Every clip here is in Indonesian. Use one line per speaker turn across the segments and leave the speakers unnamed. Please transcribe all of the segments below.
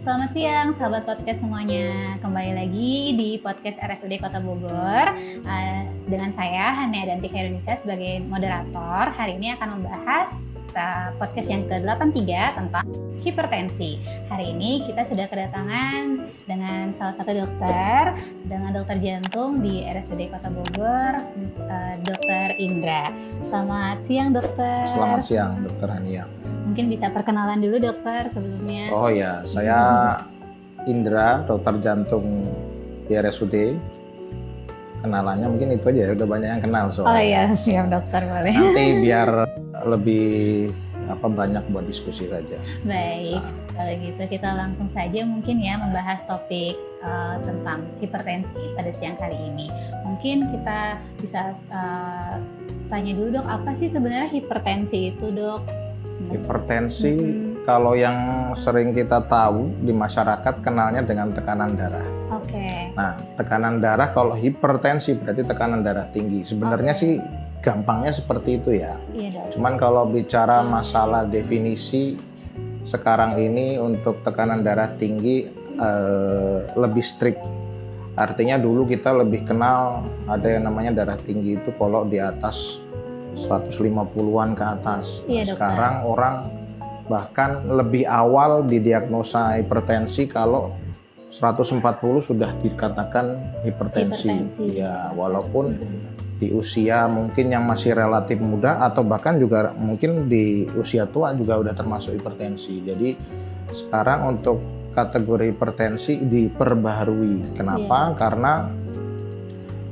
Selamat siang sahabat podcast semuanya. Kembali lagi di podcast RSUD Kota Bogor dengan saya Hania Danti Khairunisa sebagai moderator. Hari ini akan membahas podcast yang ke-83 tentang hipertensi. Hari ini kita sudah kedatangan dengan salah satu dokter, dengan dokter jantung di RSUD Kota Bogor, Dokter Indra. Selamat siang dokter.
Selamat siang Dokter Hania.
Mungkin bisa perkenalan dulu dokter sebelumnya.
Oh ya, saya Indra, dokter jantung di RSUD. Kenalannya mungkin itu aja, udah banyak yang kenal soalnya.
Oh iya, siap dokter, boleh.
Nanti biar lebih banyak buat diskusi saja.
Baik, kalau gitu kita langsung saja mungkin ya membahas topik tentang hipertensi pada siang kali ini. Mungkin kita bisa tanya dulu dok, apa sih sebenarnya hipertensi itu dok?
Hipertensi kalau yang sering kita tahu di masyarakat kenalnya dengan tekanan darah.
Oke.
Nah, tekanan darah kalau hipertensi berarti tekanan darah tinggi. Sebenarnya sih gampangnya seperti itu ya.
Iya dok.
Cuman kalau bicara masalah definisi sekarang ini untuk tekanan darah tinggi lebih strict. Artinya dulu kita lebih kenal ada yang namanya darah tinggi itu kalau di atas 150-an ke atas.
Iya,
sekarang orang bahkan lebih awal didiagnosa hipertensi kalau 140 sudah dikatakan hipertensi. Ya, walaupun di usia mungkin yang masih relatif muda atau bahkan juga mungkin di usia tua juga udah termasuk hipertensi. Jadi sekarang untuk kategori hipertensi diperbaharui. Kenapa? Karena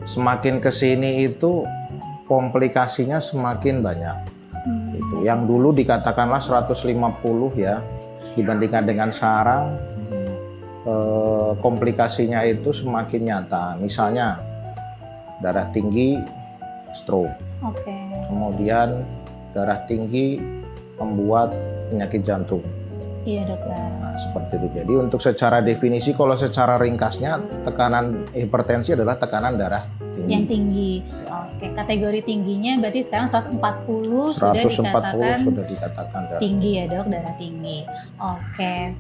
semakin kesini itu komplikasinya semakin banyak. Itu yang dulu dikatakanlah 150 ya, dibandingkan dengan sekarang komplikasinya itu semakin nyata. Misalnya darah tinggi, stroke.
Oke.
Kemudian darah tinggi membuat penyakit jantung.
Iya dokter.
Nah, seperti itu. Jadi untuk secara definisi, kalau secara ringkasnya tekanan hipertensi adalah tekanan darah tinggi.
Yang tinggi. Oke, kategori tingginya berarti sekarang 140 sudah dikatakan tinggi ya dok, darah tinggi. Oke.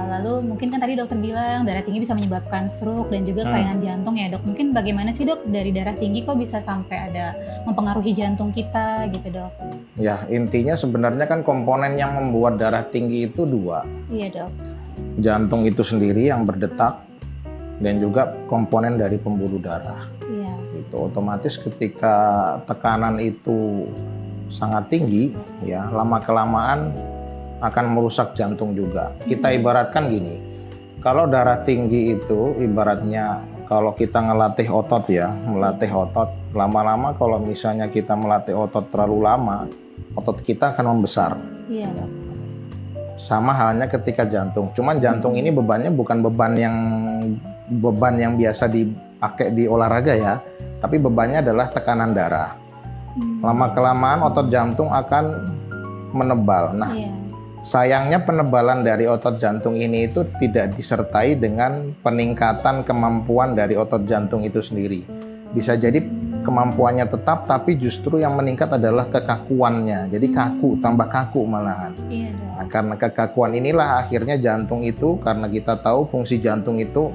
Lalu mungkin kan tadi dokter bilang darah tinggi bisa menyebabkan stroke dan juga kelainan jantung ya dok. Mungkin bagaimana sih dok dari darah tinggi kok bisa sampai ada mempengaruhi jantung kita gitu dok?
Ya, intinya sebenarnya kan komponen yang membuat darah tinggi itu dua.
Iya dok.
Jantung itu sendiri yang berdetak dan juga komponen dari pembuluh darah.
Iya.
Itu otomatis ketika tekanan itu sangat tinggi, ya lama kelamaan akan merusak jantung juga. Kita ibaratkan gini, kalau darah tinggi itu ibaratnya kalau kita ngelatih otot ya, melatih otot lama-lama kalau misalnya kita melatih otot terlalu lama, otot kita akan membesar.
Iya dok.
Sama halnya ketika jantung. Cuman jantung ini bebannya bukan beban yang biasa dipakai di olahraga ya, tapi bebannya adalah tekanan darah. Lama kelamaan otot jantung akan menebal. Nah, sayangnya penebalan dari otot jantung ini itu tidak disertai dengan peningkatan kemampuan dari otot jantung itu sendiri. Bisa jadi kemampuannya tetap, tapi justru yang meningkat adalah kekakuannya. Jadi kaku, tambah kaku malahan.
Iya dok.
Nah, karena kekakuan inilah akhirnya jantung itu, karena kita tahu fungsi jantung itu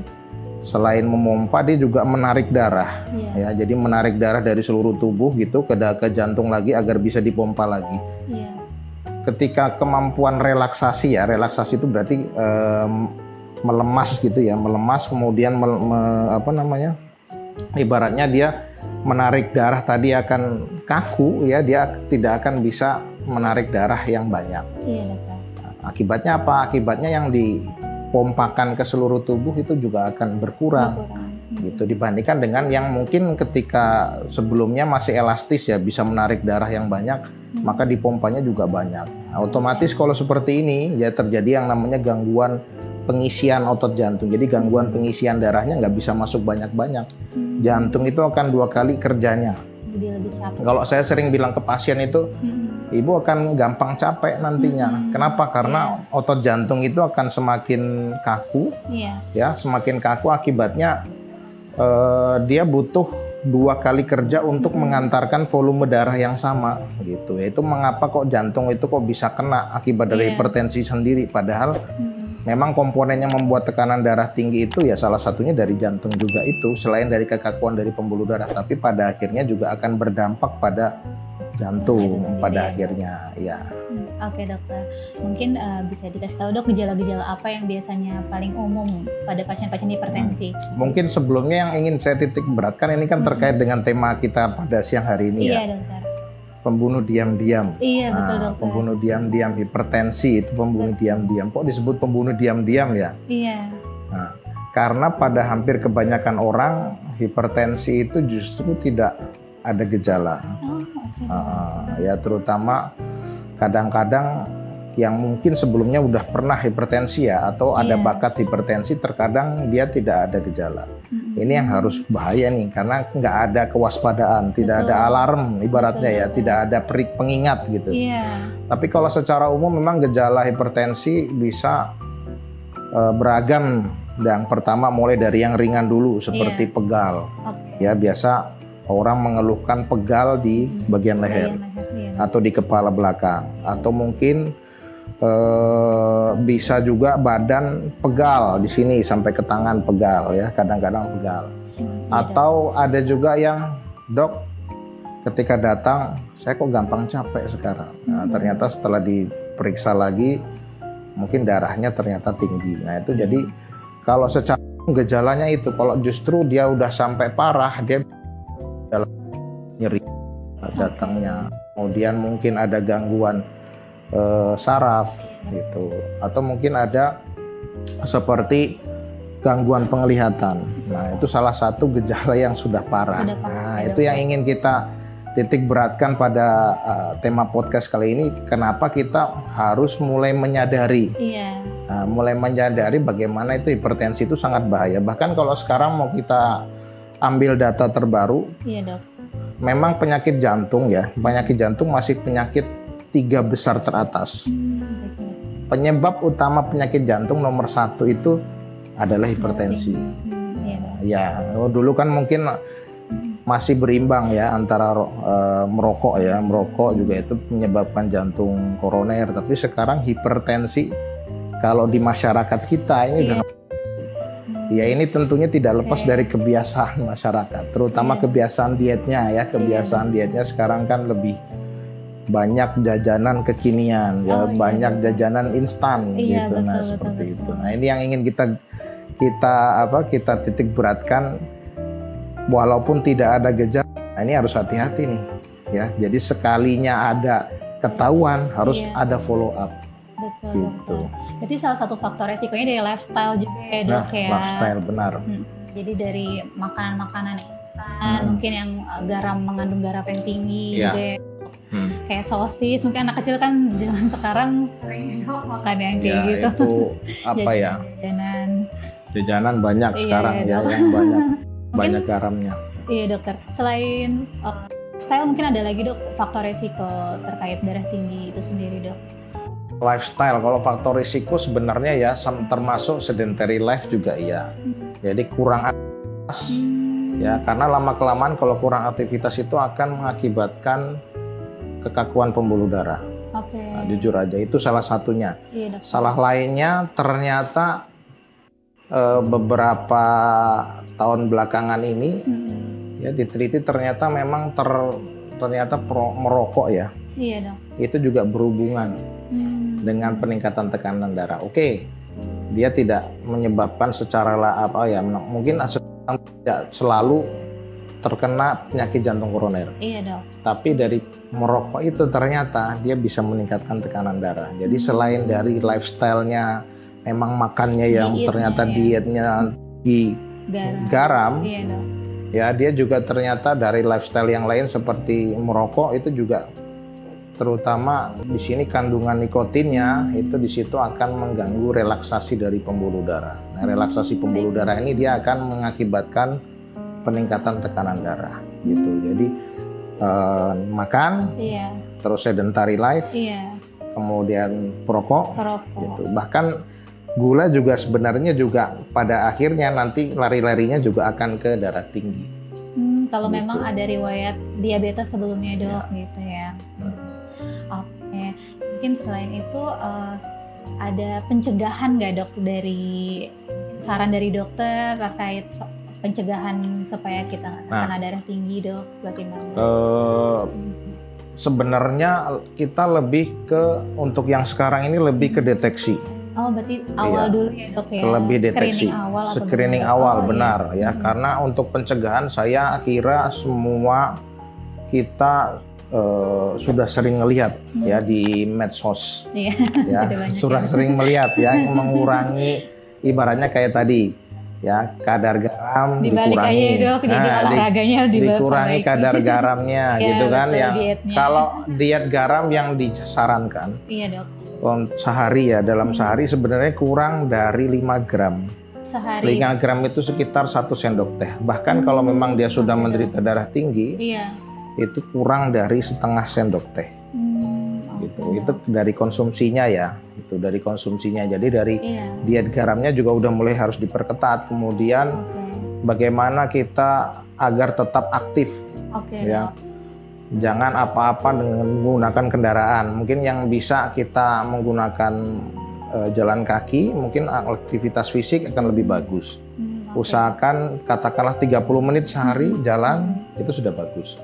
selain memompa dia juga menarik darah. Ya, jadi menarik darah dari seluruh tubuh gitu ke jantung lagi agar bisa dipompa lagi.
Iya.
Ketika kemampuan relaksasi ya, relaksasi itu berarti melemas gitu ya, melemas kemudian ibaratnya dia menarik darah tadi akan kaku ya, dia tidak akan bisa menarik darah yang banyak.
Iya dokter.
Nah, akibatnya apa? Akibatnya yang dipompakan ke seluruh tubuh itu juga akan berkurang. Gitu dibandingkan dengan yang mungkin ketika sebelumnya masih elastis ya, bisa menarik darah yang banyak, maka dipompanya juga banyak. Nah, otomatis kalau seperti ini ya terjadi yang namanya gangguan pengisian otot jantung. Jadi gangguan pengisian darahnya nggak bisa masuk banyak-banyak. Jantung itu akan 2 kali kerjanya.
Jadi lebih capek.
Kalau saya sering bilang ke pasien itu, ibu akan gampang capek nantinya. Kenapa? Karena otot jantung itu akan semakin kaku. Ya, semakin kaku akibatnya dia butuh 2 kali kerja untuk mengantarkan volume darah yang sama gitu. Itu mengapa kok jantung itu kok bisa kena akibat dari hipertensi sendiri, padahal Memang komponen yang membuat tekanan darah tinggi itu ya salah satunya dari jantung juga itu, selain dari kekakuan dari pembuluh darah, tapi pada akhirnya juga akan berdampak pada jantung pada akhirnya ya.
Oke dokter, mungkin bisa dikasih tahu dok gejala-gejala apa yang biasanya paling umum pada pasien-pasien hipertensi?
Mungkin sebelumnya yang ingin saya titik beratkan ini kan terkait dengan tema kita pada siang hari ini ya.
Iya dokter.
Pembunuh diam-diam.
Iya betul dokter.
Pembunuh diam-diam, hipertensi itu pembunuh diam-diam. Kok disebut pembunuh diam-diam ya?
Iya.
Nah, karena pada hampir kebanyakan orang hipertensi itu justru tidak ada gejala.
Oh, okay.
Ya terutama kadang-kadang yang mungkin sebelumnya udah pernah hipertensi ya atau ada bakat hipertensi, terkadang dia tidak ada gejala. Ini yang harus bahaya nih, karena nggak ada kewaspadaan, tidak ada alarm ibaratnya ya, tidak ada pengingat gitu. Tapi kalau secara umum memang gejala hipertensi bisa beragam. Yang pertama mulai dari yang ringan dulu seperti pegal. Ya biasa orang mengeluhkan pegal di bagian leher atau di kepala belakang, atau mungkin bisa juga badan pegal di sini sampai ke tangan pegal ya, kadang-kadang pegal. Atau ada juga yang dok ketika datang saya kok gampang capek sekarang. Nah, ternyata setelah diperiksa lagi mungkin darahnya ternyata tinggi. Nah itu jadi kalau secara gejalanya itu kalau justru dia udah sampai parah dia nyeri datangnya, kemudian mungkin ada gangguan saraf gitu, atau mungkin ada seperti gangguan penglihatan. Nah itu salah satu gejala yang sudah parah. Nah itu yang ingin kita titik beratkan pada tema podcast kali ini. Kenapa kita harus mulai menyadari, mulai menyadari bagaimana itu hipertensi itu sangat bahaya. Bahkan kalau sekarang mau kita ambil data terbaru, memang penyakit jantung ya, penyakit jantung masih penyakit 3 besar teratas. Penyebab utama penyakit jantung nomor 1 itu adalah hipertensi. Ya, dulu kan mungkin masih berimbang ya antara merokok ya, merokok juga itu menyebabkan jantung koroner. Tapi sekarang hipertensi kalau di masyarakat kita ini udah ya ini tentunya tidak lepas dari kebiasaan masyarakat, terutama kebiasaan dietnya ya, kebiasaan dietnya sekarang kan lebih banyak jajanan kekinian ya, banyak jajanan instan gitu. Betul, nah seperti itu. Nah ini yang ingin kita titik beratkan, walaupun tidak ada gejala, nah, ini harus hati-hati nih ya. Jadi sekalinya ada ketahuan harus ada follow up.
Betul, gitu. Berarti salah satu faktor resikonya dari lifestyle juga ya dok ya.
Lifestyle benar.
Jadi dari makanan-makanan instan, mungkin yang mengandung garam yang tinggi juga ya. Kayak sosis, mungkin anak kecil kan zaman sekarang sering makan yang kayak gitu.
Itu apa ya? Jajanan banyak sekarang ya, yang banyak garamnya.
Iya dokter. Selain lifestyle mungkin ada lagi dok faktor resiko terkait darah tinggi itu sendiri dok.
Lifestyle, kalau faktor risiko sebenarnya ya termasuk sedentary life juga ya. Jadi kurang aktivitas ya, karena lama-kelamaan kalau kurang aktivitas itu akan mengakibatkan kekakuan pembuluh darah. Nah, jujur aja itu salah satunya. Salah lainnya ternyata beberapa tahun belakangan ini ya diteliti ternyata memang ternyata merokok ya. Itu juga berhubungan dengan peningkatan tekanan darah. Oke, dia tidak menyebabkan secara mungkin tidak selalu terkena penyakit jantung koroner. Tapi dari merokok itu ternyata dia bisa meningkatkan tekanan darah. Jadi selain dari lifestyle-nya, memang makannya yang ternyata dietnya di garam, ya dia juga ternyata dari lifestyle yang lain seperti merokok itu juga, terutama di sini kandungan nikotinnya itu di situ akan mengganggu relaksasi dari pembuluh darah. Nah, relaksasi pembuluh darah ini dia akan mengakibatkan peningkatan tekanan darah gitu. Jadi makan, terus sedentary life, kemudian perokok, gitu. Bahkan gula juga sebenarnya juga pada akhirnya nanti lari-larinya juga akan ke darah tinggi.
Kalau gitu. Memang ada riwayat diabetes sebelumnya dok, gitu ya. Oke, mungkin selain itu ada pencegahan nggak dok dari saran dari dokter terkait pencegahan supaya kita kena darah tinggi dok? Bagaimana?
Sebenarnya kita lebih ke untuk yang sekarang ini lebih ke deteksi.
Oh berarti awal dulu ya dok ya?
Lebih deteksi. Screening awal benar ya. Karena untuk pencegahan saya kira semua kita sudah sering melihat ya di medsos, ya sudah sering melihat ya mengurangi ibaratnya kayak tadi ya kadar garam dikurangi,
dok, jadi olahraganya
dikurangi kadar garamnya gitu kan ya. Kalau diet garam yang disarankan sehari ya dalam sehari sebenarnya kurang dari 5 gram. Sehari 5 gram itu sekitar 1 sendok teh. Bahkan kalau memang dia sudah menderita darah tinggi, itu kurang dari setengah sendok teh. Gitu. Itu dari konsumsinya ya. Itu dari konsumsinya. Jadi dari diet garamnya juga udah mulai harus diperketat. Kemudian bagaimana kita agar tetap aktif. Ya. Jangan apa-apa dengan menggunakan kendaraan. Mungkin yang bisa kita menggunakan jalan kaki, mungkin aktivitas fisik akan lebih bagus. Usahakan katakanlah 30 menit sehari jalan, itu sudah bagus.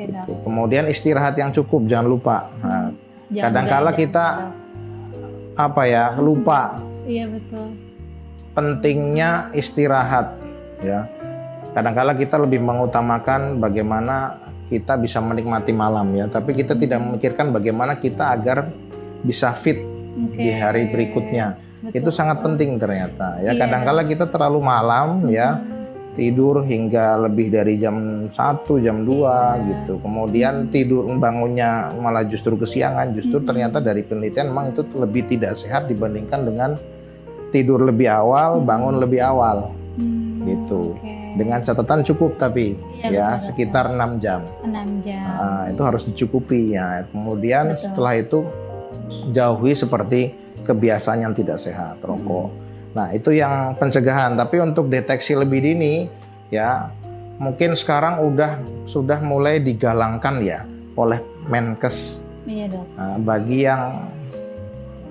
Gitu. Kemudian istirahat yang cukup, jangan lupa. Nah, kadang-kala kita lupa. Iya betul. Pentingnya istirahat, ya. Kadang-kala kita lebih mengutamakan bagaimana kita bisa menikmati malam ya, tapi kita tidak memikirkan bagaimana kita agar bisa fit di hari berikutnya. Betul. Itu sangat penting ternyata. Ya, kadang-kala kita terlalu malam ya. Tidur hingga lebih dari jam 1, jam 2 gitu. Kemudian tidur bangunnya malah justru kesiangan. Justru ternyata dari penelitian memang itu lebih tidak sehat dibandingkan dengan tidur lebih awal, bangun lebih awal. Gitu. Dengan catatan cukup tapi ya sekitar 6 jam. 6 jam. Nah, itu harus dicukupi ya. Kemudian setelah itu jauhi seperti kebiasaan yang tidak sehat, rokok. Nah, itu yang pencegahan. Tapi untuk deteksi lebih dini, ya mungkin sekarang sudah mulai digalangkan ya oleh Menkes. Iya dok. Nah, bagi yang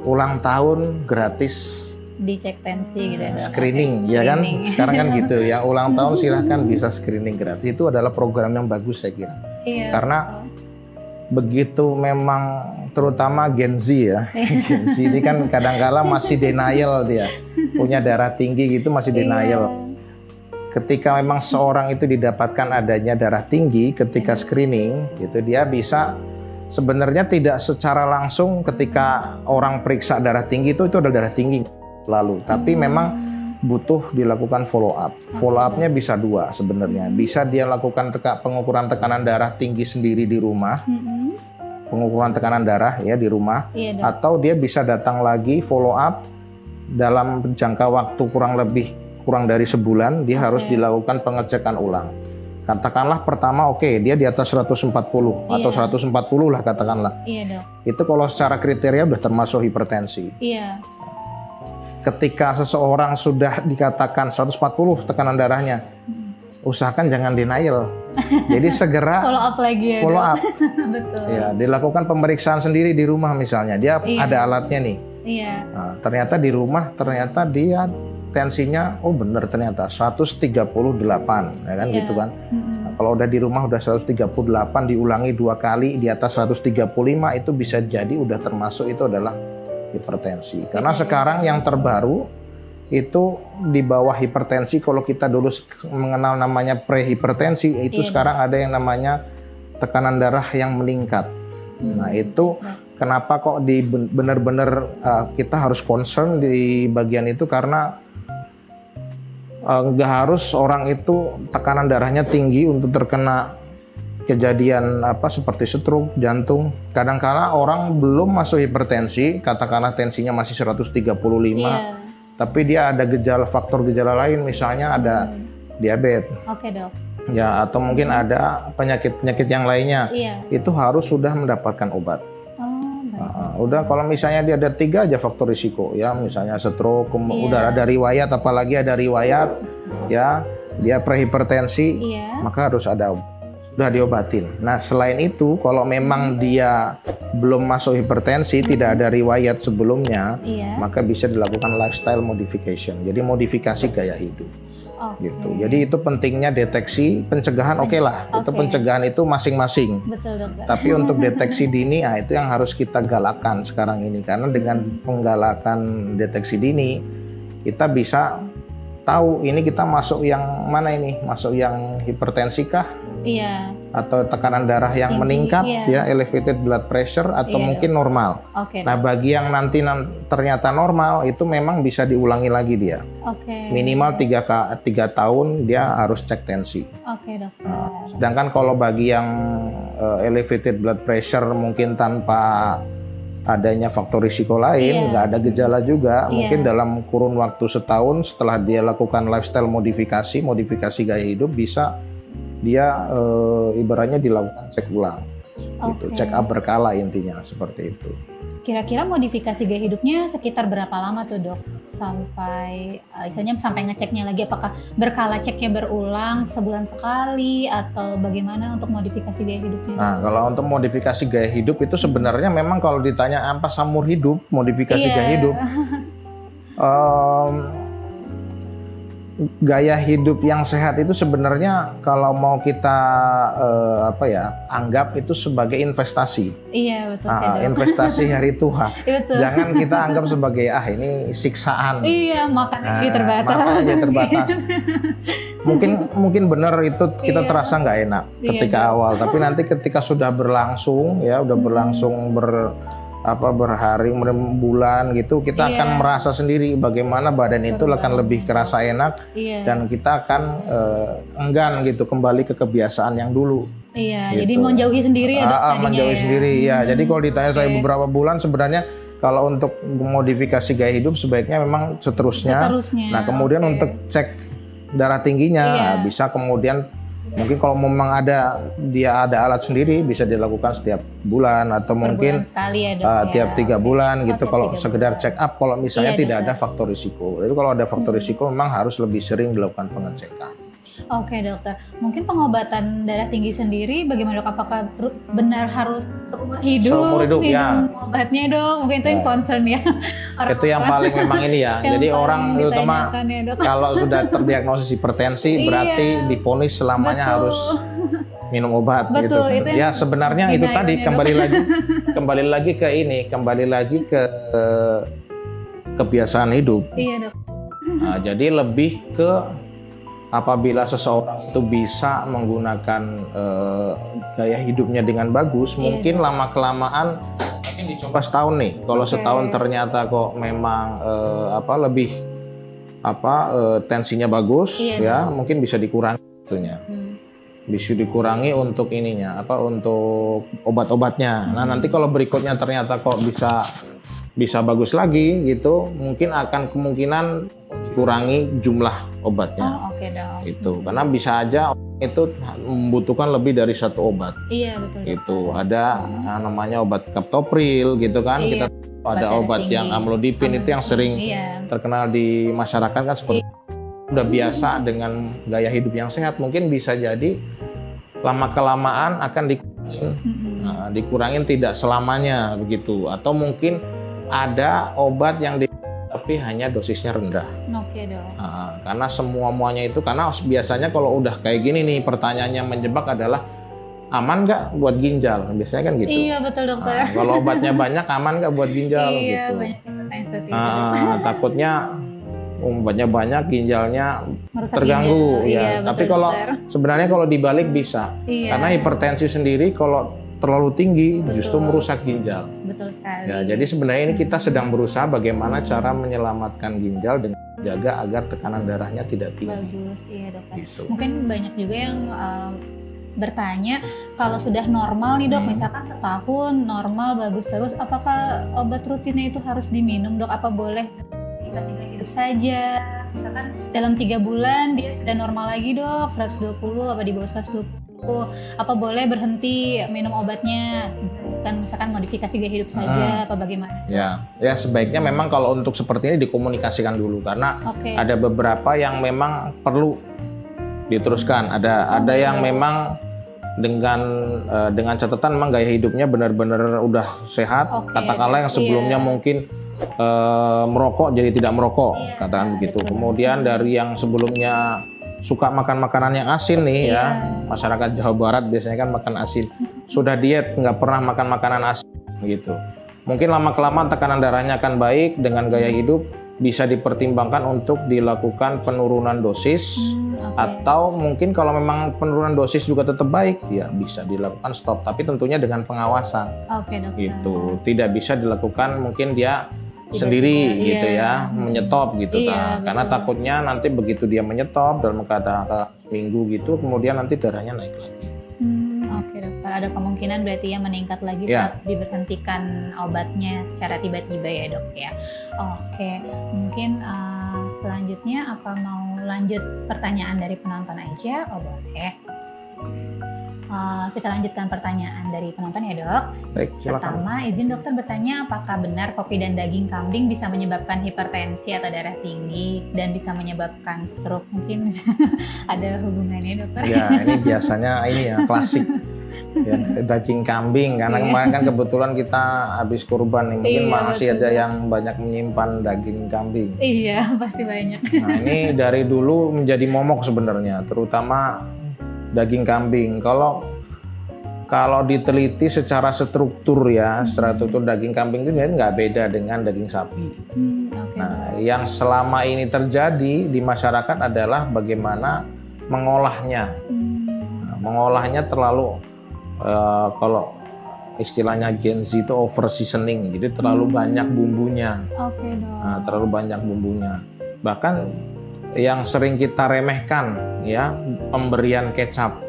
ulang tahun gratis
dicek tensi gitu ya.
Screening, ya kan? Sekarang kan gitu. Yang ulang tahun silahkan bisa screening gratis. Itu adalah program yang bagus saya kira. Iya. Karena begitu memang terutama Gen Z ya. Gen Z ini kan kadang-kala masih denial dia. Punya darah tinggi gitu masih denial. Ketika memang seorang itu didapatkan adanya darah tinggi ketika screening gitu, dia bisa sebenarnya tidak secara langsung ketika orang periksa darah tinggi itu adalah darah tinggi lalu, tapi memang butuh dilakukan follow up. Follow up-nya bisa 2 sebenarnya. Bisa dia lakukan pengukuran tekanan darah tinggi sendiri di rumah. Pengukuran tekanan darah ya di rumah, atau dia bisa datang lagi follow up dalam jangka waktu kurang dari sebulan. Dia harus dilakukan pengecekan ulang. Katakanlah pertama dia di atas 140 atau 140 lah katakanlah. Itu kalau secara kriteria udah termasuk hipertensi. Ketika seseorang sudah dikatakan 140 tekanan darahnya, usahakan jangan denial. Jadi segera
follow up lagi ya.
Follow up.
Betul.
Ya, dilakukan pemeriksaan sendiri di rumah misalnya. Dia ada alatnya nih. Nah, ternyata di rumah dia tensinya benar ternyata 138 ya kan gitu kan. Nah, kalau udah di rumah udah 138 diulangi 2 kali di atas 135 itu bisa jadi udah termasuk itu adalah hipertensi. Karena sekarang yang terbaru itu di bawah hipertensi, kalau kita dulu mengenal namanya prehipertensi, itu sekarang ada yang namanya tekanan darah yang meningkat. Nah, itu kenapa kok benar-benar kita harus concern di bagian itu, karena nggak harus orang itu tekanan darahnya tinggi untuk terkena kejadian seperti stroke, jantung. Kadang-kala orang belum masuk hipertensi, katakanlah tensinya masih 135, tapi dia ada faktor gejala lain, misalnya ada diabetes. Dok. Ya, atau mungkin ada penyakit yang lainnya. Itu harus sudah mendapatkan obat. Udah kalau misalnya dia ada 3 aja faktor risiko ya, misalnya stroke, udah ada riwayat, apalagi ada riwayat ya dia prehipertensi, maka harus ada sudah diobatin. Nah, selain itu, kalau memang dia belum masuk hipertensi, tidak ada riwayat sebelumnya, maka bisa dilakukan lifestyle modification. Jadi modifikasi gaya hidup. Gitu. Jadi itu pentingnya deteksi, pencegahan oke lah. Itu pencegahan itu masing-masing.
Betul, dokter.
Tapi untuk deteksi dini, itu yang harus kita galakkan sekarang ini. Karena dengan penggalakan deteksi dini, kita bisa tahu ini kita masuk yang mana ini, masuk yang hipertensi kah?
Iya.
Atau tekanan darah yang meningkat, ya elevated blood pressure, atau mungkin normal. Nah, bagi yang nanti ternyata normal, itu memang bisa diulangi lagi dia. Minimal 3 tahun dia harus cek tensi.
Dokter.
Sedangkan kalau bagi yang elevated blood pressure mungkin tanpa adanya faktor risiko lain, nggak ada gejala juga, mungkin dalam kurun waktu setahun setelah dia lakukan lifestyle modifikasi gaya hidup, bisa dia ibaratnya dilakukan cek ulang, gitu, check up berkala intinya seperti itu.
Kira-kira modifikasi gaya hidupnya sekitar berapa lama tuh, dok? Sampai sampai ngeceknya lagi, apakah berkala ceknya berulang sebulan sekali atau bagaimana untuk modifikasi gaya hidupnya?
Nah, kalau untuk modifikasi gaya hidup itu sebenarnya memang kalau ditanya apa seumur hidup modifikasi gaya hidup, gaya hidup yang sehat itu sebenarnya kalau mau kita anggap itu sebagai investasi.
Iya, betul.
Investasi hari tua. Jangan kita anggap sebagai ini siksaan.
Iya, makannya terbatas.
Makannya terbatas. Mungkin benar itu kita terasa nggak enak ketika awal, tapi nanti ketika sudah berlangsung berhari, bulan gitu, kita akan merasa sendiri bagaimana badan itu akan lebih kerasa enak, dan kita akan enggan gitu kembali ke kebiasaan yang dulu.
Gitu. Jadi menjauhi sendiri ya, dok,
menjauhi sendiri ya. Jadi kalau ditanya saya beberapa bulan, sebenarnya kalau untuk modifikasi gaya hidup sebaiknya memang seterusnya. Nah, kemudian untuk cek darah tingginya bisa kemudian mungkin kalau memang ada alat sendiri bisa dilakukan setiap bulan atau mungkin
sekali ya,
tiap 3 bulan gitu. Kalau sekedar check up, kalau misalnya tidak ada faktor risiko. Jadi kalau ada faktor risiko memang harus lebih sering dilakukan pengecekan.
Oke, dokter. Mungkin pengobatan darah tinggi sendiri bagaimana, dok? Apakah benar harus seumur hidup minum obatnya, dok? Mungkin itu yang concern ya.
Itu yang paling memang ini ya. Jadi orang terutama kalau sudah terdiagnosis hipertensi berarti divonis selamanya harus minum obat. Gitu. Ya sebenarnya itu tadi kembali lagi ke kebiasaan hidup.
Iya, dok.
Nah, jadi lebih ke apabila seseorang itu bisa menggunakan gaya hidupnya dengan bagus, mungkin lama-kelamaan mungkin dicoba setahun nih. Kalau setahun ternyata kok memang tensinya bagus, mungkin bisa dikurangi itunya. Bisa dikurangi untuk untuk obat-obatnya. Nah, nanti kalau berikutnya ternyata kok bisa bagus lagi gitu, mungkin akan kemungkinan dikurangi jumlah obatnya. Itu karena bisa aja itu membutuhkan lebih dari 1 obat.
Iya, betul.
Itu ada namanya obat captopril gitu kan. Kita ada obat yang amlodipin itu yang sering terkenal di masyarakat kan, seperti udah biasa dengan gaya hidup yang sehat, mungkin bisa jadi lama-kelamaan akan dikurangin tidak selamanya begitu, atau mungkin ada obat yang tapi hanya dosisnya rendah.
Dok.
Karena semuanya itu, karena biasanya kalau udah kayak gini nih, pertanyaan yang menjebak adalah aman nggak buat ginjal? Biasanya kan gitu.
Iya, betul, dokter.
Kalau obatnya banyak, aman nggak buat ginjal?
Iya,
gitu.
Banyak yang bertanya seperti itu.
Takutnya obatnya banyak, ginjalnya
merusak
terganggu.
Ginjal.
Ya.
Iya,
tapi
betul,
kalau
dokter.
sebenarnya kalau dibalik bisa. Karena hipertensi sendiri kalau terlalu tinggi justru merusak ginjal.
Betul sekali.
Ya, jadi sebenarnya ini kita sedang berusaha bagaimana cara menyelamatkan ginjal dengan jaga agar tekanan darahnya tidak tinggi.
Bagus, iya, dokter.
Gitu.
Mungkin banyak juga yang bertanya, kalau sudah normal nih, dok, misalkan setahun normal bagus terus, apakah obat rutinnya itu harus diminum, dok? Apa boleh kita hidup saja? Misalkan dalam 3 bulan dia sudah normal lagi, dok, 120 apa di bawah 120, apa boleh berhenti minum obatnya, kan misalkan modifikasi gaya hidup saja, apa bagaimana?
Ya sebaiknya memang kalau untuk seperti ini dikomunikasikan dulu, karena ada beberapa yang memang perlu diteruskan, ada yang memang dengan catatan memang gaya hidupnya benar-benar udah sehat. Katakanlah yang sebelumnya mungkin merokok jadi tidak merokok, katakan begitu. Kemudian dari yang sebelumnya suka makan makanan yang asin nih ya, masyarakat Jawa Barat biasanya kan makan asin, sudah diet nggak pernah makan makanan asin gitu. Mungkin lama-kelamaan tekanan darahnya akan baik. Dengan gaya hidup bisa dipertimbangkan untuk dilakukan penurunan dosis, atau mungkin kalau memang penurunan dosis juga tetap baik, ya bisa dilakukan stop, tapi tentunya dengan pengawasan.
Dokter.
Gitu, tidak bisa dilakukan mungkin dia sendiri gitu ya, menyetop gitu karena takutnya nanti begitu dia menyetop dalam keadaan minggu gitu, kemudian nanti darahnya naik lagi.
Oke dokter, ada kemungkinan berarti ya meningkat lagi saat diberhentikan obatnya secara tiba-tiba ya dok ya. Oke, mungkin selanjutnya apa mau lanjut pertanyaan dari penonton aja? Boleh. Kita lanjutkan pertanyaan dari penonton ya dok.
Baik, silakan.
Pertama, izin dokter bertanya, apakah benar kopi dan daging kambing bisa menyebabkan hipertensi atau darah tinggi dan bisa menyebabkan stroke? Mungkin ada hubungannya dokter?
Ya, ini biasanya ini ya klasik ya, daging kambing, karena kemarin kan kebetulan kita habis kurban nih, mungkin masih ada yang banyak menyimpan daging kambing.
Iya, pasti banyak.
Nah, ini dari dulu menjadi momok sebenarnya, terutama daging kambing. Kalau diteliti secara struktur ya, struktur daging kambing itu nggak beda dengan daging sapi. Nah, yang selama ini terjadi di masyarakat adalah bagaimana mengolahnya. Nah, mengolahnya terlalu kalau istilahnya Gen Z itu over seasoning, jadi terlalu banyak bumbunya. Nah, terlalu banyak bumbunya. Bahkan yang sering kita remehkan ya, pemberian kecap.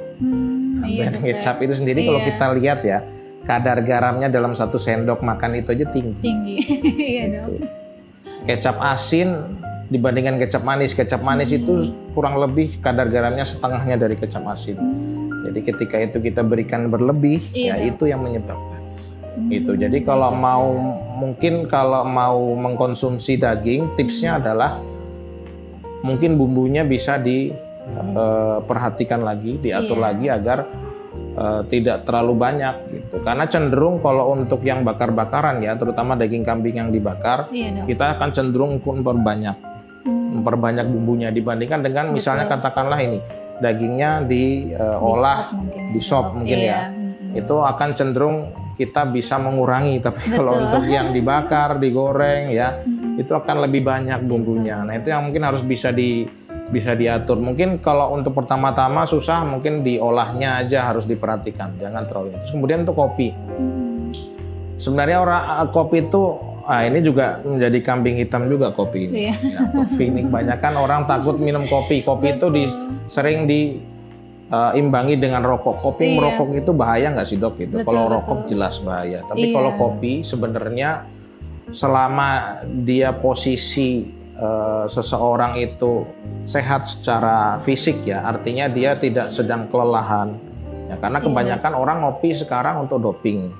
Kecap itu sendiri kalau kita lihat ya, kadar garamnya dalam 1 sendok makan itu aja tinggi.
Iya dong.
Kecap asin dibandingkan kecap manis. Kecap manis itu kurang lebih kadar garamnya setengahnya dari kecap asin. Jadi ketika itu kita berikan berlebih, ya itu yang menyebabkan. Itu. Jadi kalau kalau mau mengkonsumsi daging, tipsnya adalah mungkin bumbunya bisa diperhatikan lagi, diatur lagi agar tidak terlalu banyak gitu. Karena cenderung kalau untuk yang bakar-bakaran ya, terutama daging kambing yang dibakar, kita akan cenderung memperbanyak bumbunya dibandingkan dengan misalnya katakanlah ini dagingnya diolah di sop mungkin ya. Itu akan cenderung kita bisa mengurangi, tapi kalau untuk yang dibakar, digoreng ya, itu akan lebih banyak bumbunya. Nah, itu yang mungkin harus bisa diatur. Mungkin kalau untuk pertama-tama susah, mungkin diolahnya aja harus diperhatikan, jangan terlalu. Terus kemudian untuk kopi. Sebenarnya kopi itu ini juga menjadi kambing hitam juga kopi ini. Ya, kopi ini kebanyakan orang takut minum kopi. Kopi itu sering diimbangi dengan rokok. Kopi merokok itu bahaya nggak sih dok? Gitu. Kalau rokok jelas bahaya. Tapi kalau kopi sebenarnya selama dia posisi seseorang itu sehat secara fisik ya, artinya dia tidak sedang kelelahan. Ya, karena kebanyakan orang ngopi sekarang untuk doping,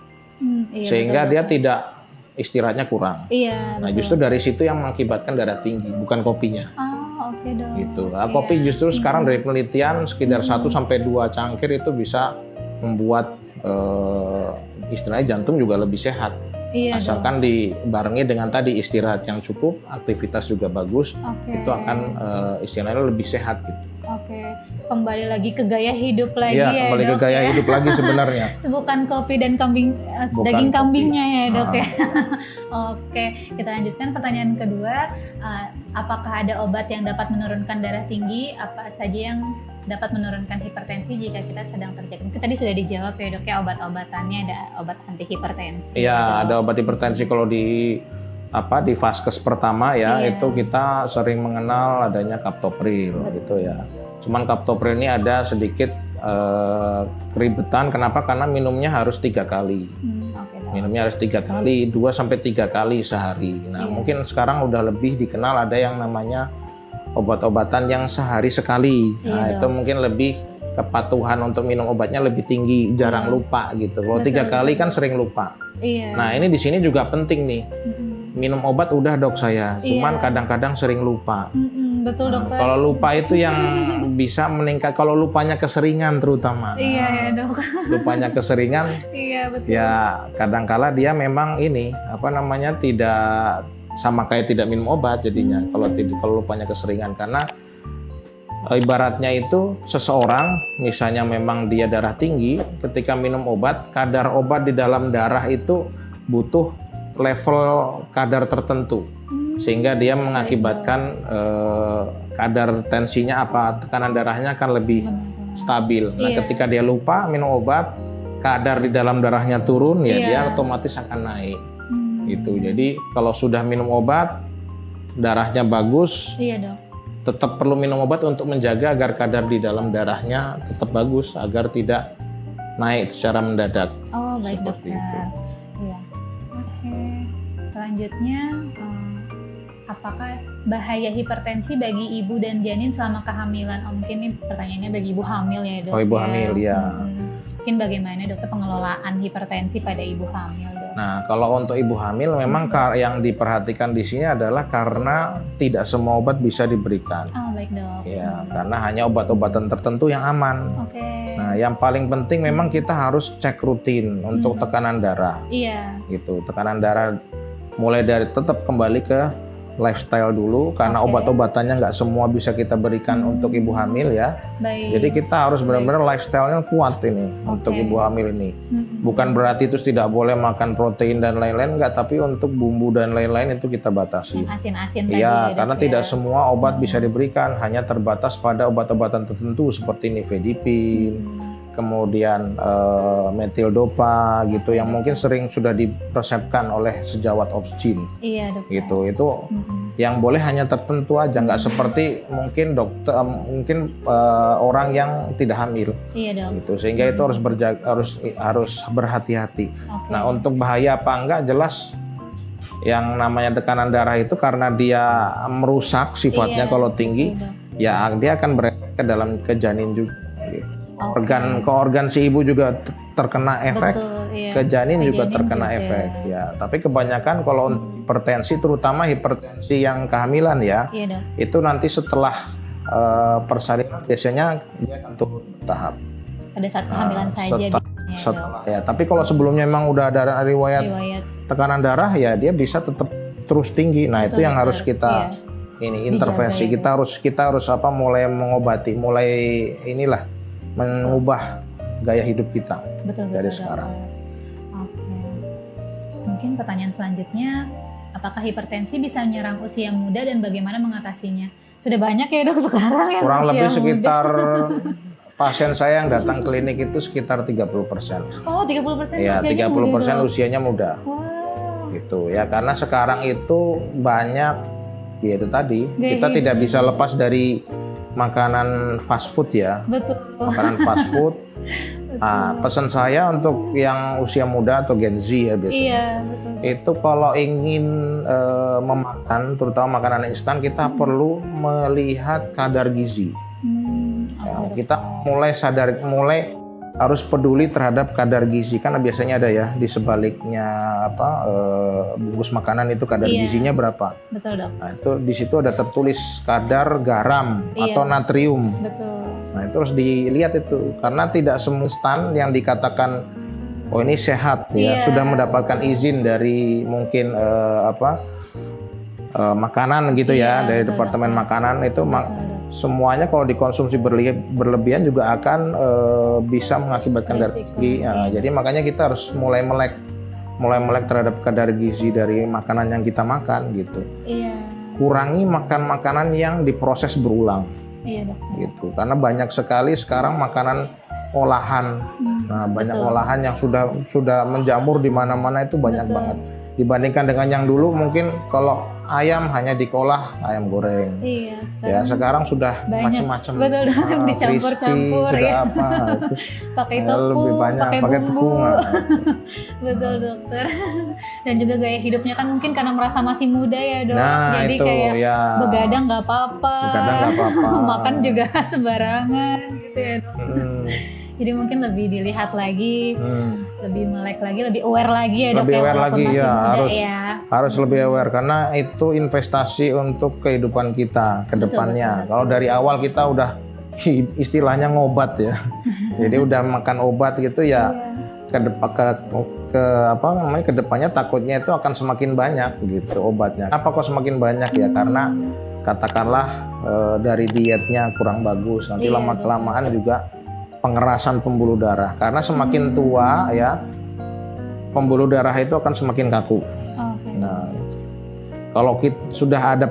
sehingga dia tidak istirahatnya kurang. Nah, justru dari situ yang mengakibatkan darah tinggi, bukan kopinya.
Dok.
Gitu. Nah, kopi justru sekarang dari penelitian sekitar 1-2 cangkir itu bisa membuat istilahnya jantung juga lebih sehat. Asalkan dibarengi dengan tadi istirahat yang cukup, aktivitas juga bagus, itu akan istilahnya lebih sehat gitu.
Kembali lagi ke gaya hidup lagi ya
kembali
dok,
ke gaya hidup lagi sebenarnya.
Bukan kopi dan daging kambingnya ya dok ya. Kita lanjutkan pertanyaan kedua. Apakah ada obat yang dapat menurunkan darah tinggi? Apa saja yang dapat menurunkan hipertensi jika kita sedang terjadi? Mungkin tadi sudah dijawab ya dok ya, obat-obatannya ada obat anti hipertensi.
Iya, ada obat hipertensi kalau di vaskes pertama ya, itu kita sering mengenal adanya captopril gitu ya. Cuman captopril ini ada sedikit keribetan. Kenapa? Karena minumnya harus 3 kali. Minumnya harus 3 kali, 2-3 kali sehari. Nah, mungkin sekarang udah lebih dikenal ada yang namanya obat-obatan yang sehari sekali. Nah, itu mungkin lebih kepatuhan untuk minum obatnya lebih tinggi, jarang lupa gitu. Kalau 3 kali kan sering lupa. Nah, ini di sini juga penting nih. Minum obat udah dok saya, cuman kadang-kadang sering lupa.
Betul dokter.
Kalau lupa itu yang bisa meningkat, kalau lupanya keseringan terutama.
Iya ya dok.
Lupanya keseringan,
Iya betul.
ya kadangkala dia memang ini tidak sama kayak tidak minum obat jadinya. Kalau lupanya keseringan, karena ibaratnya itu seseorang misalnya memang dia darah tinggi, ketika minum obat, kadar obat di dalam darah itu butuh level kadar tertentu, sehingga dia mengakibatkan kadar tensinya tekanan darahnya akan lebih stabil. Nah, ketika dia lupa minum obat, kadar di dalam darahnya turun, ya dia otomatis akan naik. Gitu. Jadi kalau sudah minum obat, darahnya bagus, tetap perlu minum obat untuk menjaga agar kadar di dalam darahnya tetap bagus, agar tidak naik secara mendadak.
Oh baik dokter. Iya. Oke. Selanjutnya, apakah bahaya hipertensi bagi ibu dan janin selama kehamilan? Mungkin ini pertanyaannya bagi ibu hamil ya dok.
Oh ibu hamil ya.
Mungkin bagaimana dokter pengelolaan hipertensi pada ibu hamil dok?
Nah kalau untuk ibu hamil memang yang diperhatikan di sini adalah karena tidak semua obat bisa diberikan.
Oh baik dok.
Ya karena hanya obat-obatan tertentu yang aman.
Oke.
Nah yang paling penting memang kita harus cek rutin untuk tekanan darah.
Iya.
Gitu, tekanan darah mulai dari tetap kembali ke lifestyle dulu, karena obat-obatannya nggak semua bisa kita berikan untuk ibu hamil ya.
Baik.
Jadi kita harus benar-benar lifestyle-nya kuat ini untuk ibu hamil ini. Bukan berarti itu tidak boleh makan protein dan lain-lain, enggak, tapi untuk bumbu dan lain-lain itu kita batasi.
Yang asin-asin tadi
ya, karena
dok,
tidak semua obat bisa diberikan, hanya terbatas pada obat-obatan tertentu seperti nifedipin, kemudian metildopa gitu, yang mungkin sering sudah diresepkan oleh sejawat obsgin.
Iya dok.
Gitu, itu yang boleh hanya tertentu aja, nggak seperti mungkin dokter, orang yang tidak hamil.
Iya dok.
Gitu, sehingga itu harus berhati-hati. Nah untuk bahaya apa enggak, jelas yang namanya tekanan darah itu karena dia merusak sifatnya kalau tinggi, ya dia akan berefek ke janin juga. Gitu. Ke organ si ibu juga terkena efek, ke janin juga terkena efek ya. Tapi kebanyakan kalau untuk hipertensi, terutama hipertensi yang kehamilan ya, itu nanti setelah persalinan biasanya dia akan turun bertahap.
Pada saat kehamilan saja
setelah ya. Tapi kalau sebelumnya memang udah ada riwayat tekanan darah ya, dia bisa tetap terus tinggi. Nah itu yang harus kita intervensi. Kita harus mulai mengobati, mulai mengubah gaya hidup kita dari sekarang.
Oke. Mungkin pertanyaan selanjutnya, apakah hipertensi bisa menyerang usia muda dan bagaimana mengatasinya? Sudah banyak ya dok sekarang yang
kurang
usia
lebih
muda.
Sekitar pasien saya yang datang klinik itu sekitar 30%.
Oh 30%
ya,
usianya
30%
muda,
usianya muda.
Wow.
Gitu ya, karena sekarang itu banyak ya itu tadi, kita tidak bisa lepas dari makanan fast food ya.
Betul.
Makanan fast food. Pesan saya untuk yang usia muda atau Gen Z ya biasanya.
Iya, betul.
Itu kalau ingin memakan, terutama makanan instan, kita perlu melihat kadar gizi. Kita mulai harus peduli terhadap kadar gizi, karena biasanya ada ya di sebaliknya bungkus makanan itu kadar gizinya berapa.
Betul dok.
Nah itu di situ ada tertulis kadar garam atau natrium.
Betul.
Nah itu harus dilihat itu, karena tidak semua instan yang dikatakan oh ini sehat ya sudah mendapatkan izin dari mungkin makanan gitu ya, dari departemen makanan itu. Semuanya kalau dikonsumsi berlebihan juga akan bisa mengakibatkan darah tinggi. Jadi makanya kita harus mulai melek terhadap kadar gizi dari makanan yang kita makan gitu. Kurangi makan makanan yang diproses berulang. Gitu. Karena banyak sekali sekarang makanan olahan. Nah, banyak olahan yang sudah menjamur di mana-mana, itu banyak banget. Dibandingkan dengan yang dulu mungkin kalau ayam hanya diolah ayam goreng.
Sekarang
sekarang sudah macam-macam.
Betul, dicampur-campur ya. Pakai tepung, pakai bumbu. Betul dokter. Dan juga gaya hidupnya kan mungkin karena merasa masih muda ya dok.
Nah,
jadi
itu,
kayak begadang nggak apa-apa. Makan juga sembarangan gitu ya dok. Jadi mungkin lebih dilihat lagi lebih melek lagi, lebih aware lagi ya dok
Lebih
ya,
aware
walaupun
lagi,
masih
ya,
muda
harus-
ya.
Harus lebih aware karena itu investasi untuk kehidupan kita ke
Betul,
depannya.
betul.
Kalau dari awal kita udah istilahnya ngobat ya. Jadi udah makan obat gitu ya. Ke depannya takutnya itu akan semakin banyak gitu obatnya. Apa kok semakin banyak ya? Karena katakanlah dari dietnya kurang bagus, nanti
Iya,
lama-kelamaan juga pengerasan pembuluh darah. Karena semakin tua ya, pembuluh darah itu akan semakin kaku.
Oke.
Nah, kalau kita sudah ada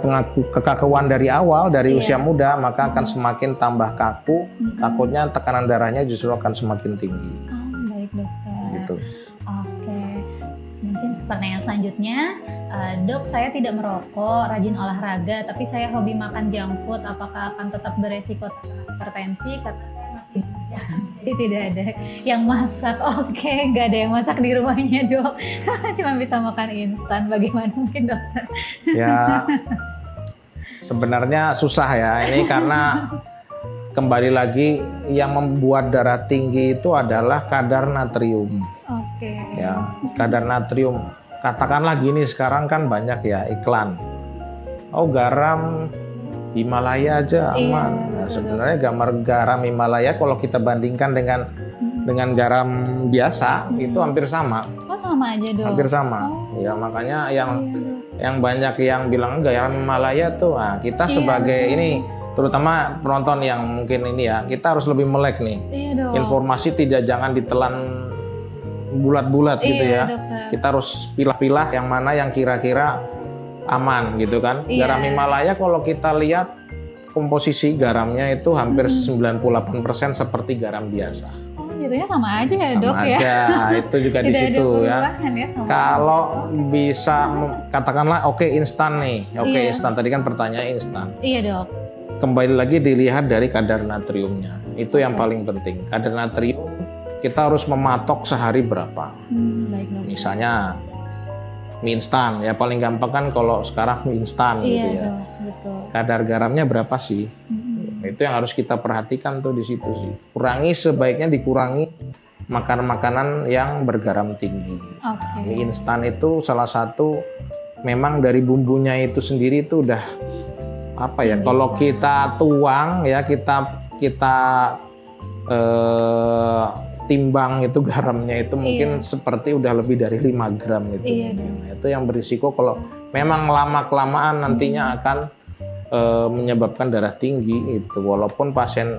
kekakuan dari awal, dari
Iya.
usia muda, maka akan semakin tambah kaku.
Mm-mm.
Takutnya tekanan darahnya justru akan semakin tinggi.
Oh, baik dokter.
Gitu.
Oke, mungkin pertanyaan selanjutnya, dok, saya tidak merokok, rajin olahraga, tapi saya hobi makan junk food. Apakah akan tetap beresiko hipertensi? Kata saya masih muda. Jadi tidak ada yang masak. Oke, nggak ada yang masak di rumahnya dok. Cuma bisa makan instan. Bagaimana mungkin dokter?
Ya, sebenarnya susah ya ini karena kembali lagi yang membuat darah tinggi itu adalah kadar natrium.
Oke.
Ya, kadar natrium. Katakanlah gini, sekarang kan banyak ya iklan. Oh, garam Himalaya aja
Iya,
aman. Nah,
betul.
sebenarnya garam Himalaya kalau kita bandingkan dengan garam biasa itu hampir sama,
Oh, sama aja dok.
hampir sama.
Oh.
Ya makanya
Iya, dok.
yang banyak yang bilang garam Himalaya tuh, nah, kita
Iya,
sebagai
betul.
ini terutama penonton yang mungkin ini ya, kita harus lebih melek nih.
Iya dok.
Informasi jangan ditelan bulat-bulat gitu
Iya,
ya.
dokter.
Kita harus pilah-pilah yang mana yang kira-kira aman gitu kan.
Iya.
Garam Himalaya kalau kita lihat komposisi garamnya itu hampir 98% seperti garam biasa.
Oh, jatuhnya sama aja ya
Sama
dok ya.
aja, itu juga di
Tidak ada
situ ya.
perubahan ya sama
Kalau
aja.
bisa katakanlah oke instan nih. Oke
Iya.
instan, tadi kan pertanyaannya instan.
Iya dok.
Kembali lagi dilihat dari kadar natriumnya. Itu yang
Oke.
paling penting. Kadar natrium kita harus mematok sehari berapa.
Baik dok.
Misalnya mie instan, ya paling gampang kan kalau sekarang mie instan
Iya
gitu ya.
dok, betul.
Kadar garamnya berapa sih?
Mm-mm.
Itu yang harus kita perhatikan tuh di situ sih. Sebaiknya dikurangi makanan-makanan yang bergaram tinggi.
Oke.
Mie instan itu salah satu memang dari bumbunya itu sendiri itu udah apa ya?
Tinggi
Kalau
sekali.
kita tuang ya kita timbang itu garamnya itu mungkin seperti udah lebih dari 5 gram itu.
Iya, dong.
Nah, itu yang berisiko kalau memang lama-kelamaan nantinya akan menyebabkan darah tinggi itu. Walaupun pasien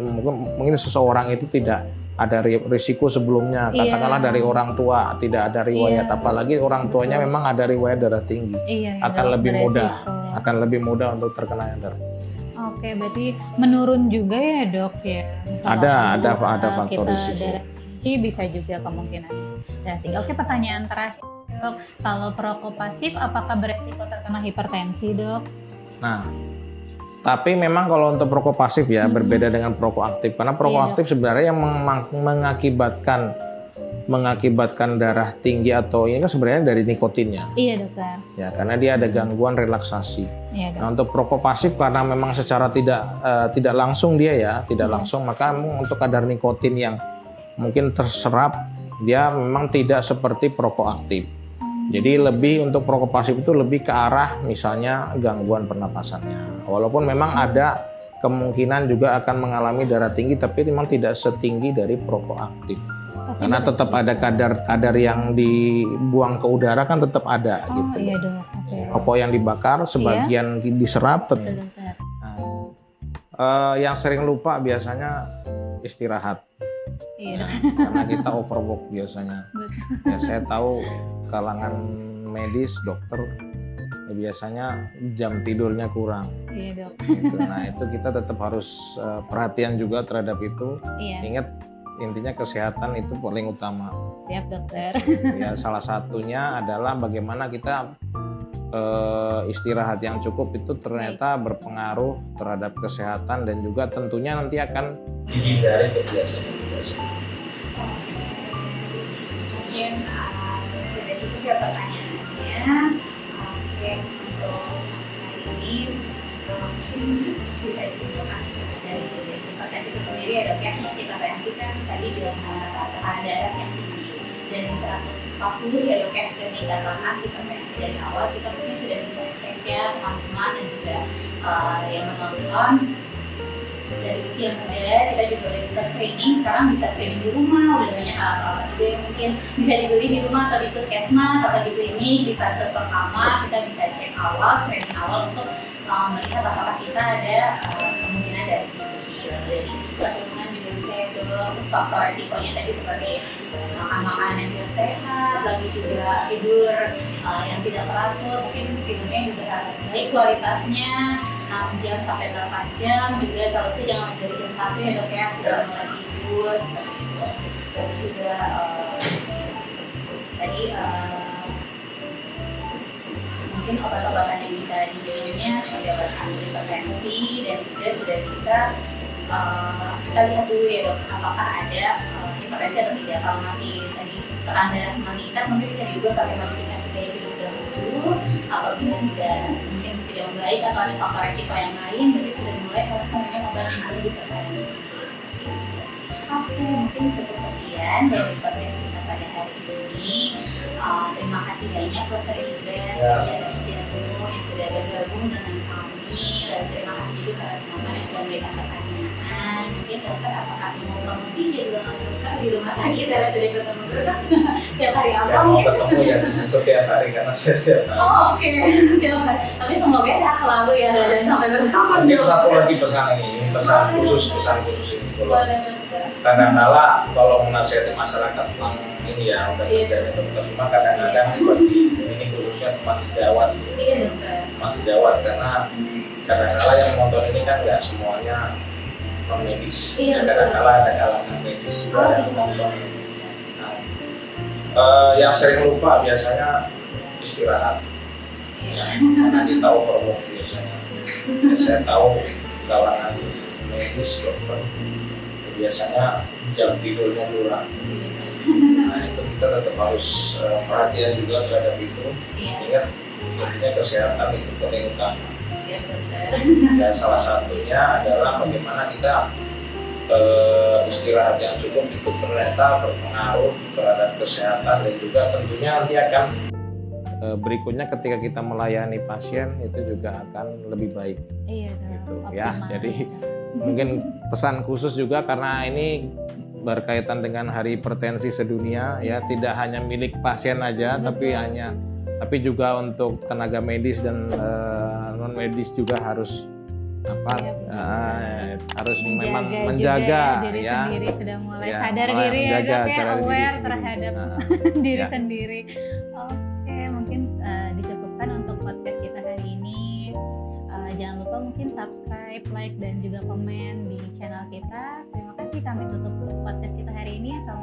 mungkin seseorang itu tidak ada risiko sebelumnya,
Iya.
katakanlah dari orang tua tidak ada riwayat,
Iya.
apalagi orang tuanya memang ada riwayat darah tinggi,
Iya, ya,
akan
dok,
lebih mudah,
beresiko.
akan lebih mudah untuk terkena darah.
Oke, berarti menurun juga ya dok ya.
Ada
Kalau
faktor
kita
risiko.
darah tinggi bisa juga kemungkinan darah tinggi. Oke, pertanyaan terakhir dok, kalau perokok pasif apakah beresiko terkena hipertensi dok?
Nah, tapi memang kalau untuk perokok pasif ya berbeda dengan perokok aktif, karena perokok
Iya, Dok.
aktif sebenarnya yang mengakibatkan darah tinggi atau ini kan sebenarnya dari nikotinnya
Iya dokter.
ya, karena dia ada gangguan relaksasi.
Iya dok.
Nah, untuk perokok pasif karena memang secara tidak langsung dia ya, tidak
Iya.
langsung, maka untuk kadar nikotin yang mungkin terserap dia memang tidak seperti perokok aktif. Jadi lebih untuk perokok pasif itu lebih ke arah misalnya gangguan pernapasannya. Walaupun memang ada kemungkinan juga akan mengalami darah tinggi, tapi memang tidak setinggi dari perokok aktif.
Tapi
Karena
beresiko.
tetap ada kadar yang dibuang ke udara kan tetap ada
Oh
gitu.
iya dok. Oke.
Rokok yang dibakar sebagian diserap.
Betul dokter.
Yang sering lupa biasanya istirahat.
Iya dok.
Karena kita overwork biasanya.
Betul.
Ya, saya tahu kalangan medis, dokter ya biasanya jam tidurnya kurang.
Iya dok.
Gitu. Nah itu kita tetap harus perhatian juga terhadap itu.
Iya.
Ingat intinya kesehatan itu paling utama.
Siap dokter.
Ya salah satunya adalah bagaimana kita istirahat yang cukup itu ternyata berpengaruh terhadap kesehatan dan juga tentunya nanti akan dihindari kebiasaan-kebiasaan.
Mungkin sudah cukup ya pertanyaannya. Oke, untuk hari ini mungkin bisa disimpulkan dari hipertensi itu sendiri ya dok ya. Hipertensi kan tadi bilang tekanan darah yang tinggi. dan di 140 ya dok yang sudah dikatakan hipertensi dari awal, kita mungkin sudah bisa cek ya teman-teman dan juga yang menonton. Dari usia muda kita juga udah bisa screening, sekarang bisa screening di rumah, udah banyak alat-alat juga yang mungkin bisa dibeli di rumah atau di puskesmas atau di klinik. Di fase pertama kita bisa cek awal, screening awal untuk melihat apakah kita ada kemungkinan dari TBC. Lalu dari sisi kandungan juga bisa ya dok, terus faktor resikonya tadi seperti makan makanan yang tidak sehat, lalu juga tidur yang tidak teratur, mungkin tidurnya juga harus baik kualitasnya, 6 jam sampai 8 jam juga. Kalau bisa jangan dari jam 1 ya dok ya, sudah mulai tidur seperti itu. Terus juga tadi mungkin obat-obatan yang bisa diminumnya sebagai obat anti hipertensi, dan juga sudah bisa kita lihat dulu ya dok, apakah ada hipertensi atau tidak. Kalau masih tadi tekanan darah meningkat, mungkin bisa diubah pakai modifikasi gaya hidup dahulu. Apabila tidak mungkin tidak membaik atau ada faktor resiko yang lain, berarti sudah mulai harus meminum obat anti hipertensi. Oke, mungkin cukup sekian dari podcast kita pada hari ini. Terima kasih banyak Dr. Idris dan Setiaku yang sudah bergabung dengan kami, dan terima kasih juga para penonton yang sudah memberikan pertanyaan. Mungkin dokter apakah mau promosi jadwal dokter di rumah sakit RSUD Kota Bogor setiap hari apa?
Ya, mau ketemu ya bisa setiap hari karena saya setiap hari.
Oh oke, setiap hari. Tapi semoga sehat selalu ya dan sampai bertemu.
Mungkin satu lagi pesan ini, pesan khusus ini.
Boleh dokter.
Kadang-kala kalau menasihati masyarakat tentang ini ya udah kerjanya dokter, cuma kadang-kadang bagi ini khususnya teman sejawat,
Iya dokter.
teman sejawat, karena kadang-kala yang menonton ini kan nggak semuanya non medis,
Iya,
ya,
betul.
kadang-kala ada kalangan medis juga yang menonton. Nah, yang sering lupa biasanya istirahat, ya, karena kita overwork biasanya. Ya, saya tahu kalangan medis dokter biasanya jam tidurnya kurang. Nah itu kita tetap harus perhatian juga terhadap itu.
Iya.
Ingat, tentunya kesehatan itu paling utama.
Iya dokter.
Dan salah satunya adalah bagaimana kita istirahat yang cukup itu ternyata berpengaruh terhadap kesehatan, dan juga tentunya nanti akan
berikutnya ketika kita melayani pasien itu juga akan lebih baik.
Iya
Gitu,
dok.
ya.
Optimal.
Jadi mungkin pesan khusus juga karena ini berkaitan dengan hari hipertensi sedunia ya, tidak hanya milik pasien aja, tapi juga untuk tenaga medis dan non medis juga harus harus memang menjaga
diri
ya.
sendiri, sudah mulai
Ya,
sadar
mulai
diri ya
menjaga
dok ya,
cara diri
aware
sendiri.
terhadap diri
Ya.
sendiri. Oke, mungkin dicukupkan untuk podcast kita hari ini. Jangan lupa mungkin subscribe, like, dan juga komen di channel kita. Terima kasih, kami tutup podcast kita hari ini. Assalamualaikum